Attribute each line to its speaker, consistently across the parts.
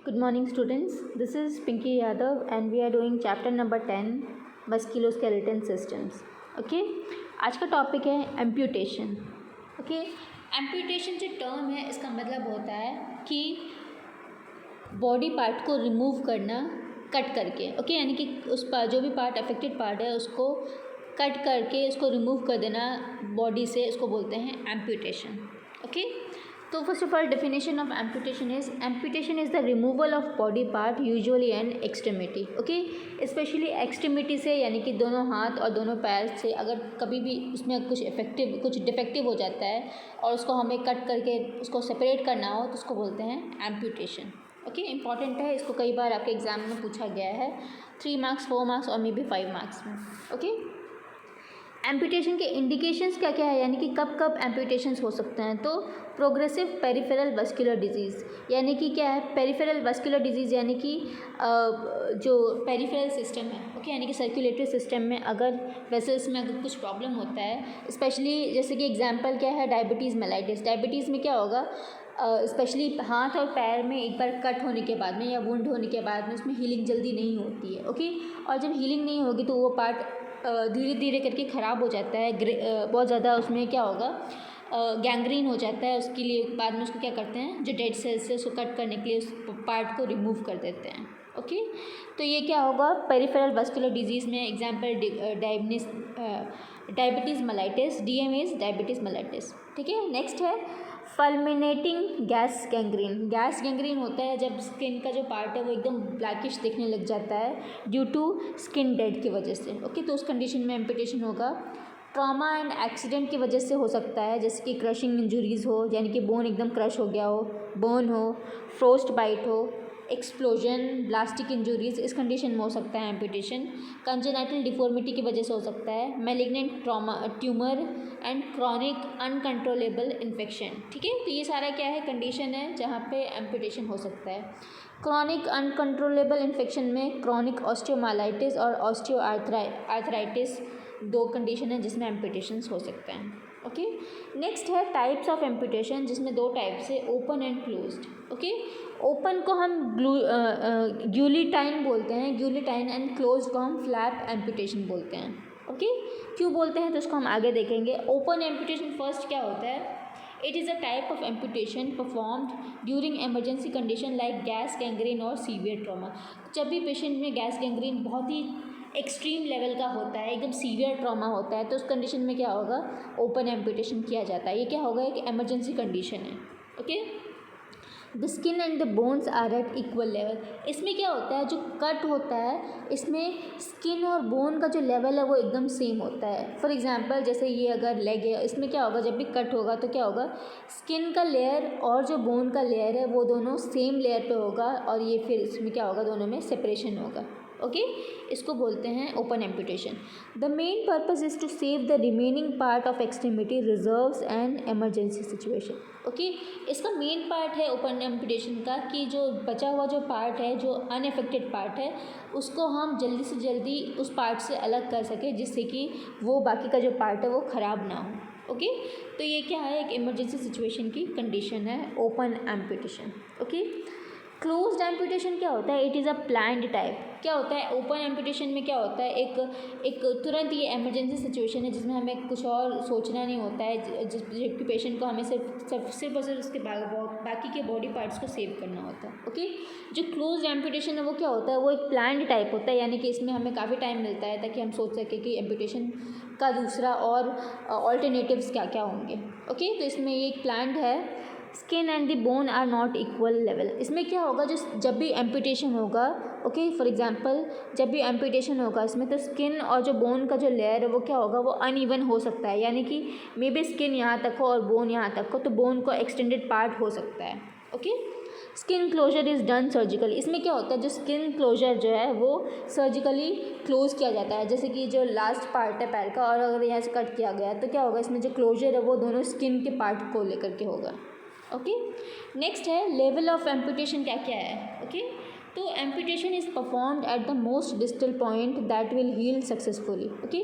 Speaker 1: Good morning students, this is Pinky Yadav and we are doing chapter number 10 musculoskeletal systems. Okay, आज का topic है amputation. Okay, amputation जो term है इसका मतलब होता है कि बॉडी पार्ट को रिमूव करना कट करके. ओके, यानी कि उस जो भी पार्ट अफेक्टेड पार्ट है उसको कट करके उसको रिमूव कर देना बॉडी से, उसको बोलते हैं एम्प्यूटेशन. ओके, तो first of all definition of amputation is the removal of body part usually and extremity. Okay, specially extremity से, यानी कि दोनों हाथ और दोनों पैर से अगर कभी भी उसमें कुछ डिफेक्टिव हो जाता है और उसको हमें कट करके उसको सेपरेट करना हो तो उसको बोलते हैं एम्प्यूटेशन. ओके, इंपॉर्टेंट है, इसको कई बार आपके एग्जाम में पूछा गया है 3 मार्क्स 4 मार्क्स और मे बी 5 मार्क्स में. ओके, एम्प्यूटेशन के इंडिकेशंस क्या क्या है, यानी कि कब कब एम्प्यूटेशंस हो सकते हैं. तो प्रोग्रेसिव पेरिफेरल वस्कुलर डिजीज़, यानी कि क्या है पेरिफेरल वस्कुलर डिजीज़, यानी कि जो पेरिफेरल सिस्टम है. ओके, यानी कि सर्कुलेटरी सिस्टम में अगर वेसल्स में अगर कुछ प्रॉब्लम होता है, स्पेशली जैसे कि एग्जांपल क्या है डायबिटीज़ मेलाइटिस. डायबिटीज़ में क्या होगा, स्पेशली हाथ और पैर में एक बार कट होने के बाद में या वुंड होने के बाद में उसमें हीलिंग जल्दी नहीं होती है. ओके, और जब हीलिंग नहीं होगी तो वो पार्ट धीरे धीरे करके ख़राब हो जाता है, बहुत ज़्यादा उसमें क्या होगा गैंग्रीन हो जाता है. उसके लिए बाद में उसको क्या करते हैं, जो डेड सेल्स है उसको कट करने के लिए उस पार्ट को रिमूव कर देते हैं. ओके, तो ये क्या होगा पेरिफेरल वस्कुलर डिजीज़ में. Example diabetes mellitus, DMAs diabetes mellitus. ठीक है, नेक्स्ट है फल्मिनेटिंग गैस गैंग्रीन. गैस गैंग्रीन होता है जब स्किन का जो पार्ट है वो एकदम ब्लैकिश दिखने लग जाता है ड्यू टू स्किन डेड की वजह से. ओके, तो उस कंडीशन में एम्पुटेशन होगा. ट्रॉमा एंड एक्सीडेंट की वजह से हो सकता है, जैसे कि क्रशिंग इंजुरीज़ हो, यानी कि बोन एकदम क्रश हो गया हो, बर्न हो, फ्रोस्ट बाइट हो, एक्सप्लोजन, ब्लास्टिक इंजुरीज, इस कंडीशन में हो सकता है एम्पुटेशन. कंजेनाइटल डिफॉर्मिटी की वजह से हो सकता है. Malignant tumour and chronic uncontrollable infection. ठीक है, तो ये सारा क्या है कंडीशन है जहाँ पे एम्पुटेशन हो सकता है. क्रॉनिक अनकंट्रोलेबल इन्फेक्शन में क्रॉनिक ऑस्टियोमाइलाइटिस और ऑस्टियोआर्थराइटिस 2 कंडीशन है जिसमें एम्पुटेशंस हो सकते हैं. ओके, नेक्स्ट है टाइप्स ऑफ एम्पुटेशन, जिसमें 2 टाइप्स है, open and closed. Okay, open को हम ग्यूलिटाइन बोलते हैं, ग्यूलिटाइन, एंड क्लोज को हम फ्लैप एम्पुटेशन बोलते हैं. ओके, क्यों बोलते हैं तो उसको हम आगे देखेंगे. ओपन एम्पुटेशन फर्स्ट क्या होता है, it is a type of amputation performed during emergency condition like gas gangrene और सीवियर ट्रॉमा. जब भी पेशेंट में गैस गैंग्रीन बहुत ही एक्सट्रीम लेवल का होता है, एकदम सीवियर ट्रॉमा होता है, तो उस कंडीशन में क्या होगा ओपन एम्पुटेशन किया जाता है. ये क्या होगा, एक एमरजेंसी कंडीशन है. Okay, the skin and the bones are at equal level. इसमें क्या होता है, जो कट होता है इसमें स्किन और बोन का जो लेवल है वो एकदम सेम होता है. फॉर एग्जांपल जैसे ये अगर लेग है, इसमें क्या होगा जब भी कट होगा तो क्या होगा स्किन का लेयर और जो बोन का लेयर है वो दोनों सेम लेयर पे होगा और ये फिर इसमें क्या होगा दोनों में सेपरेशन होगा. ओके, इसको बोलते हैं open amputation. The main purpose is to save the remaining part of extremity reserves and emergency situation. Okay, इसका मेन पार्ट है ओपन एम्पुटेशन का कि जो बचा हुआ जो पार्ट है, जो अनएफेक्टेड पार्ट है, उसको हम जल्दी से जल्दी उस पार्ट से अलग कर सकें जिससे कि वो बाकी का जो पार्ट है वो ख़राब ना हो. ओके, तो ये क्या है एक इमरजेंसी सिचुएशन की कंडीशन है open amputation. Okay, closed amputation क्या होता है, it is a planned type. क्या होता है ओपन एम्पुटेशन में क्या होता है, एक तुरंत ये एमरजेंसी सिचुएशन है जिसमें हमें कुछ और सोचना नहीं होता है, जबकि पेशेंट को हमें सिर्फ और सिर्फ उसके बाकी के बॉडी पार्ट्स को सेव करना होता है. ओके, जो क्लोज्ड एम्पुटेशन है वो क्या होता है, वो एक प्लान्ड टाइप होता है, यानी कि इसमें हमें काफ़ी टाइम मिलता है ताकि हम सोच सकें कि एम्पुटेशन का दूसरा और ऑल्टरनेटिव्स क्या क्या होंगे. ओके, तो इसमें ये एक प्लान्ड है. Skin and the bone are not equal level. इसमें क्या होगा जब भी एम्पुटेशन होगा, ओके फॉर एग्जांपल जब भी एम्पुटेशन होगा इसमें तो स्किन और जो बोन का जो लेयर है वो क्या होगा वो अनइवन हो सकता है, यानी कि मे बी स्किन यहाँ तक हो और बोन यहाँ तक हो, तो बोन को एक्सटेंडेड पार्ट हो सकता है. Okay, skin closure is done surgically. इसमें क्या होता है जो स्किन क्लोजर जो है वो सर्जिकली क्लोज किया जाता है, जैसे कि जो लास्ट पार्ट है पैर का और अगर यहाँ से कट किया गया तो क्या होगा इसमें जो क्लोजर है वो दोनों स्किन के पार्ट को लेकर के होगा. ओके, नेक्स्ट है लेवल ऑफ एम्पुटेशन क्या क्या है. ओके, तो amputation is performed at the most distal point that will heal successfully. Okay,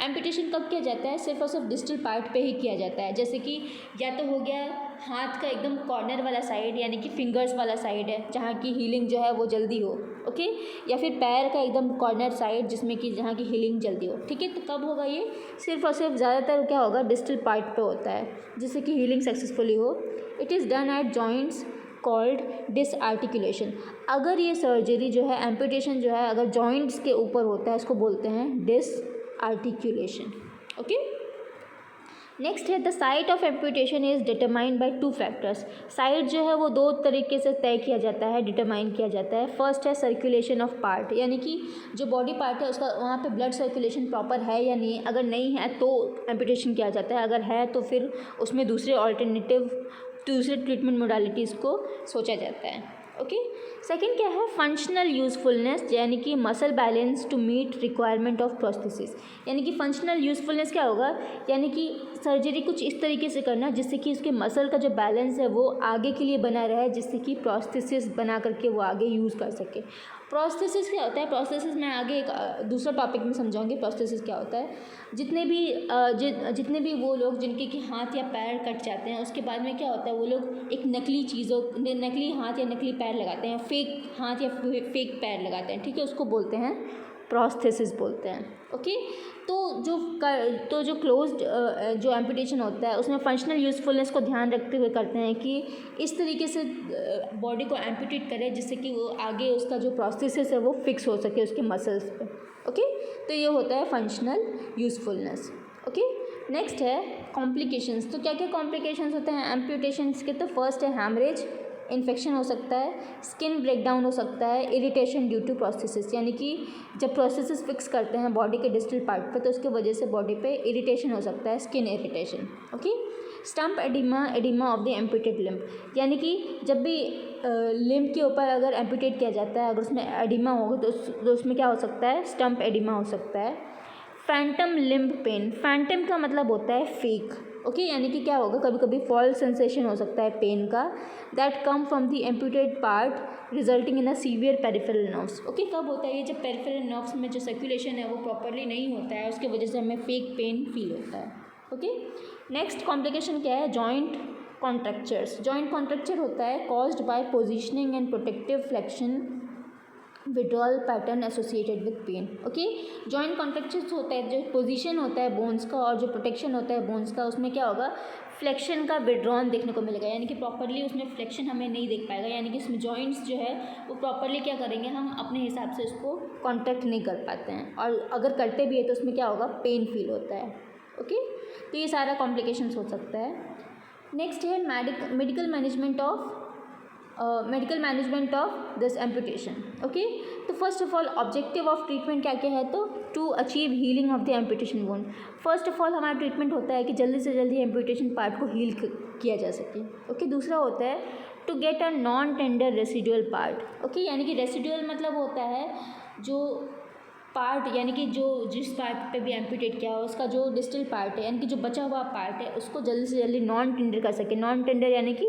Speaker 1: amputation कब किया जाता है, सिर्फ और सिर्फ डिस्टल पार्ट पे ही किया जाता है, जैसे कि या तो हो गया हाथ का एकदम कॉर्नर वाला साइड यानी कि फिंगर्स वाला साइड है जहाँ की हीलिंग जो है वो जल्दी हो, ओके। या फिर पैर का एकदम कॉर्नर साइड जिसमें कि जहाँ की हीलिंग जल्दी हो, ठीक है। तो कब होगा ये? सिर्फ और सिर्फ ज़्यादातर क्या होगा, डिस्टल पार्ट पे होता है जिससे कि हीलिंग सक्सेसफुली हो। It is done at joints called disarticulation. अगर ये सर्जरी जो है, एम्पुटेशन जो है, अगर जॉइंट्स के ऊपर होता है उसको बोलते हैं डिसआर्टिकुलेशन, ओके। नेक्स्ट है the site of amputation is determined by 2 factors. Site जो है वो 2 तरीके से तय किया जाता है, डिटरमाइन किया जाता है। फर्स्ट है सर्कुलेशन ऑफ पार्ट, यानी कि जो बॉडी पार्ट है उसका वहाँ पे ब्लड सर्कुलेशन प्रॉपर है या नहीं। अगर नहीं है तो एम्पुटेशन किया जाता है, अगर है तो फिर उसमें दूसरे ट्रीटमेंट मोडालिटीज़ को सोचा जाता है, ओके। सेकंड क्या है, फंक्शनल यूज़फुलनेस, यानी कि muscle balance to meet requirement of prosthesis. यानी कि फंक्शनल यूज़फुलनेस क्या होगा, यानी कि सर्जरी कुछ इस तरीके से करना जिससे कि उसके मसल का जो बैलेंस है वो आगे के लिए बना रहे, जिससे कि प्रोस्थेसिस बना करके वो आगे यूज़ कर सके। प्रोस्थेसिस क्या होता है, प्रोस्थेसिस मैं आगे एक दूसरा टॉपिक में समझाऊंगी प्रोस्थेसिस क्या होता है। जितने भी वो लोग जिनके कि हाथ या पैर कट जाते हैं उसके बाद में क्या होता है, वो लोग एक नकली हाथ या नकली पैर लगाते हैं, फेक हाथ या फेक पैर लगाते हैं, ठीक है। उसको बोलते हैं प्रोस्थेसिस बोलते हैं, ओके। तो जो क्लोज्ड जो एम्पुटेशन होता है उसमें फंक्शनल यूज़फुलनेस को ध्यान रखते हुए करते हैं कि इस तरीके से बॉडी को एम्पुटेट करें जिससे कि वो आगे उसका जो प्रोस्थेसिस है वो फिक्स हो सके उसके मसल्स पे, ओके। तो ये होता है फंक्शनल यूज़फुलनेस, ओके। नेक्स्ट है कॉम्प्लिकेशंस। तो क्या क्या कॉम्प्लिकेशंस होते हैं एम्पुटेशंस के? तो फर्स्ट है हैमरेज, इन्फेक्शन हो सकता है, स्किन ब्रेकडाउन हो सकता है, इरिटेशन ड्यू टू प्रोस्थेसिस, यानी कि जब प्रोस्थेसिस फिक्स करते हैं बॉडी के डिस्टल पार्ट पे तो उसकी वजह से बॉडी पे इरिटेशन हो सकता है, skin irritation, okay. Stump edema of the amputated limb, यानी कि जब भी लिम्ब के ऊपर अगर एम्पुटेट किया जाता है, अगर उसमें एडिमा होगा तो उसमें क्या हो सकता है, स्टम्प एडिमा हो सकता है। फैंटम लिम्ब पेन, फैंटम का मतलब होता है फेक, ओके। यानी कि क्या होगा, कभी कभी फॉल्स सेंसेशन हो सकता है पेन का, that come from the amputated part resulting in a severe peripheral nerves, okay. कब होता है ये, जब पेरिफेरल नर्व्स में जो सर्कुलेशन है वो प्रॉपरली नहीं होता है, उसकी वजह से हमें फेक पेन फील होता है, ओके। नेक्स्ट कॉम्प्लिकेशन क्या है, जॉइंट कॉन्ट्रैक्चर्स। जॉइंट कॉन्ट्रैक्चर होता है caused by positioning and protective flexion withdrawal pattern associated with pain, okay. Joint contractures होता है, जो पोजीशन होता है बोन्स का और जो प्रोटेक्शन होता है बोन्स का, उसमें क्या होगा, फ्लेक्शन का विड्रॉन देखने को मिलेगा, यानी कि प्रॉपरली उसमें फ्लेक्शन हमें नहीं देख पाएगा, यानी कि इसमें जॉइंट्स जो है वो प्रॉपरली क्या करेंगे, हम अपने हिसाब से उसको कॉन्ट्रैक्ट नहीं कर पाते हैं, और अगर करते भी है तो उसमें क्या होगा, पेन फील होता है, ओके। तो ये सारा कॉम्प्लिकेशंस हो सकता है। नेक्स्ट है medical management of this amputation, okay. तो first of all objective of treatment क्या क्या है, तो to achieve healing of the amputation wound. First of all हमारा ट्रीटमेंट होता है कि जल्दी से जल्दी एम्पुटेशन पार्ट को हील किया जा सके, ओके। दूसरा होता है to get a non tender residual part, okay. यानी कि रेसिडुअल मतलब होता है जो पार्ट, यानी कि जो जिस पार्ट पे भी एम्पुटेट किया हो उसका जो डिस्टल पार्ट है, यानी कि जो बचा हुआ पार्ट है उसको जल्दी से जल्दी नॉन टेंडर कर सके। नॉन टेंडर यानी कि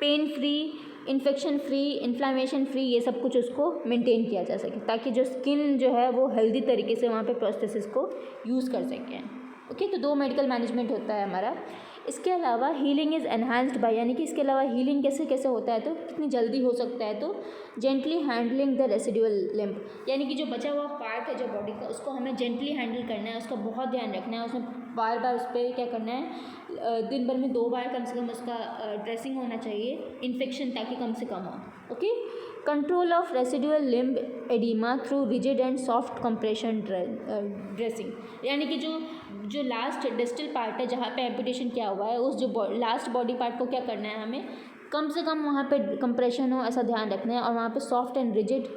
Speaker 1: pain free, infection free, inflammation free, ये सब कुछ उसको मेंटेन किया जा सके ताकि जो स्किन जो है वो हेल्दी तरीके से वहाँ पे प्रोस्थेसिस को यूज़ कर सकें, ओके। तो 2 मेडिकल मैनेजमेंट होता है हमारा। इसके अलावा हीलिंग इज़ एनहांस्ड बाय, यानी कि इसके अलावा हीलिंग कैसे कैसे होता है, तो कितनी जल्दी हो सकता है, तो gently handling the residual limb, यानी कि जो बचा हुआ पार्ट है जो बॉडी का उसको हमें जेंटली हैंडल करना है, उसका बहुत ध्यान रखना है, उसमें बार बार उस पर क्या करना है, दिन भर में 2 बार कम से कम उसका ड्रेसिंग होना चाहिए, इन्फेक्शन ताकि कम से कम हो, okay. Control of residual limb oedema through rigid and soft compression dressing, यानी कि जो लास्ट डिस्टल पार्ट है जहाँ पे एम्पुटेशन किया हुआ है उस जो लास्ट बॉडी पार्ट को क्या करना है, हमें कम से कम वहाँ पे कंप्रेशन हो ऐसा ध्यान रखना है, और वहाँ पे soft and rigid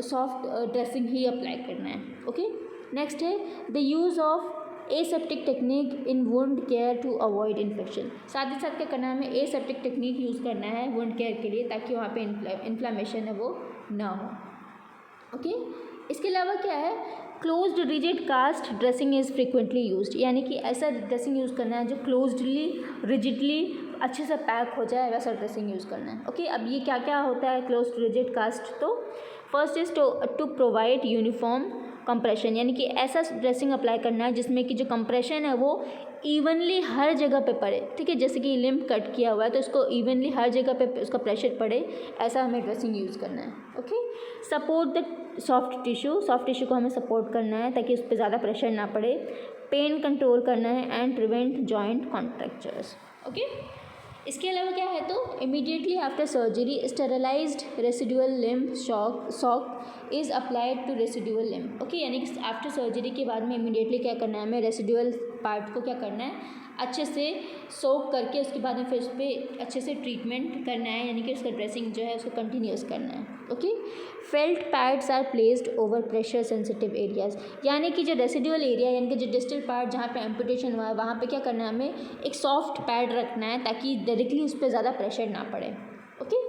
Speaker 1: soft dressing ही अप्लाई करना है, ओके। नेक्स्ट है the use of aseptic technique in wound care to avoid infection. साथ ही साथ क्या करना है, हमें एसेप्टिक टेक्निक यूज़ करना है वुंड केयर के लिए ताकि वहाँ पे इन्फ्लामेशन है वो ना हो, ओके। इसके अलावा क्या है, closed rigid cast dressing is frequently used, यानी कि ऐसा ड्रेसिंग यूज़ करना है जो क्लोज्डली रिजिडली अच्छे से पैक हो जाए, वैसा ड्रेसिंग यूज़ करना है, ओके। अब ये क्या क्या होता है क्लोज्ड रिजिड कास्ट, तो first is to provide uniform compression, यानी कि ऐसा ड्रेसिंग अप्लाई करना है जिसमें कि जो कंप्रेशन है वो इवनली हर जगह पे पड़े, ठीक है। जैसे कि लिम्ब कट किया हुआ है तो उसको इवनली हर जगह पे उसका प्रेशर पड़े, ऐसा हमें ड्रेसिंग यूज़ करना है। Okay, support the soft tissue को हमें सपोर्ट करना है ताकि उस पर ज़्यादा प्रेशर ना पड़े। पेन कंट्रोल करना है and prevent joint contractures. Okay, इसके अलावा क्या है तो immediately after surgery sterilised residual limb sock is applied to residual limb. Okay, यानी कि आफ्टर सर्जरी के बाद में इमीडिएटली क्या करना है, हमें रेसिडुअल पार्ट को क्या करना है, अच्छे से सोक करके उसके बाद में फिर उस पर अच्छे से ट्रीटमेंट करना है, यानी कि उसका ड्रेसिंग जो है उसको कंटिन्यूस करना है। Okay, felt pads are placed over pressure sensitive areas, यानी कि जो रेसिडुअल एरिया यानी कि जो डिस्टल पार्ट जहाँ पे एम्पुटेशन हुआ है वहाँ पे क्या करना है, हमें एक सॉफ्ट पैड रखना है ताकि डायरेक्टली उस पर ज़्यादा प्रेशर ना पड़े। ओके,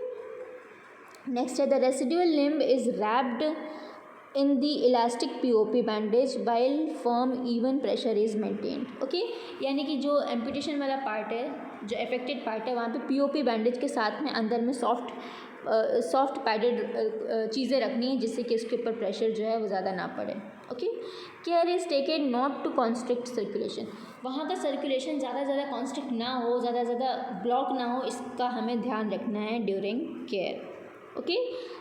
Speaker 1: नेक्स्ट है the residual limb is wrapped in the elastic POP bandage while firm even pressure is maintained. Okay, यानी कि जो एम्पुटेशन वाला पार्ट है, जो अफेक्टेड पार्ट है, वहाँ पे POP बैंडेज के साथ में अंदर में सॉफ्ट पैडेड चीज़ें रखनी है जिससे कि उसके ऊपर प्रेशर जो है वो ज़्यादा ना पड़े। Okay, care is taken not to constrict circulation, वहाँ का सर्कुलेशन ज़्यादा कॉन्स्ट्रिक्ट ना हो, ज़्यादा ब्लॉक ना हो, इसका हमें ध्यान रखना है ड्यूरिंग केयर। ओके,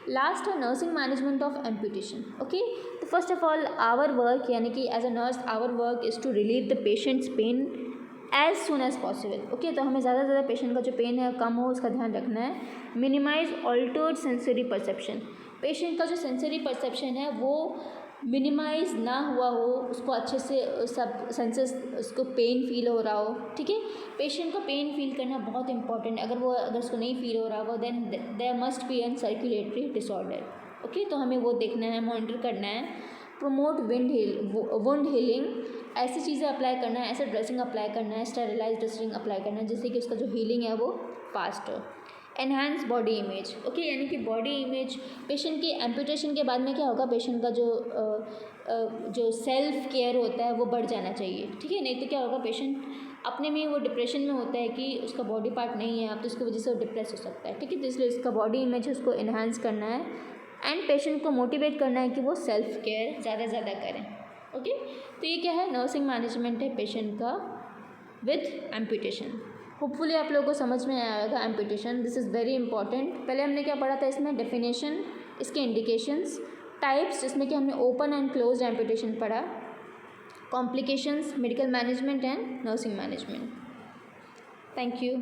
Speaker 1: लास्ट है nursing management of amputation. Okay, तो first of all our work, यानी कि as a nurse our work is to relieve the patient's pain as soon as possible. Okay, तो हमें ज़्यादा से ज़्यादा पेशेंट का जो पेन है कम हो उसका ध्यान रखना है। Minimise altered sensory perception, patient का जो सेंसरी परसेप्शन है वो मिनिमाइज ना हुआ हो, उसको अच्छे से सब सेंसेस उसको पेन फील हो रहा हो, ठीक है। पेशेंट को पेन फील करना बहुत इंपॉर्टेंट है, अगर उसको नहीं फील हो रहा हो then there must be an circulatory disorder. Okay, तो हमें वो देखना है, मॉनिटर करना है। प्रमोट वुंड हीलिंग, ऐसी चीज़ें अप्लाई करना है, ऐसा ड्रेसिंग अप्लाई करना है, स्टेरिलाइज ड्रेसिंग अप्लाई करना है जिससे कि उसका जो हीलिंग है वो फास्ट हो। Enhance body image. ओके, यानी कि बॉडी इमेज पेशेंट की एम्पुटेशन के बाद में क्या होगा, पेशेंट का जो सेल्फ केयर होता है वो बढ़ जाना चाहिए, ठीक है। नहीं तो क्या होगा, पेशेंट अपने में वो डिप्रेशन में होता है कि उसका बॉडी पार्ट नहीं है अब, तो उसकी वजह से वो डिप्रेस हो सकता है, ठीक है। तो इसलिए इसका बॉडी इमेज उसको इन्हांस करना है एंड पेशेंट को मोटिवेट करना है कि वो सेल्फ केयर ज़्यादा करें। ओके, तो ये क्या है, नर्सिंग मैनेजमेंट है पेशेंट का विद एम्पुटेशन। होपफुली आप लोगों को समझ में आएगा amputation, this is very important. पहले हमने क्या पढ़ा था इसमें, डेफिनेशन, इसके इंडिकेशंस, टाइप्स जिसमें कि हमने ओपन एंड क्लोज्ड एम्पुटेशन पढ़ा, complications, medical management and nursing management. Thank you.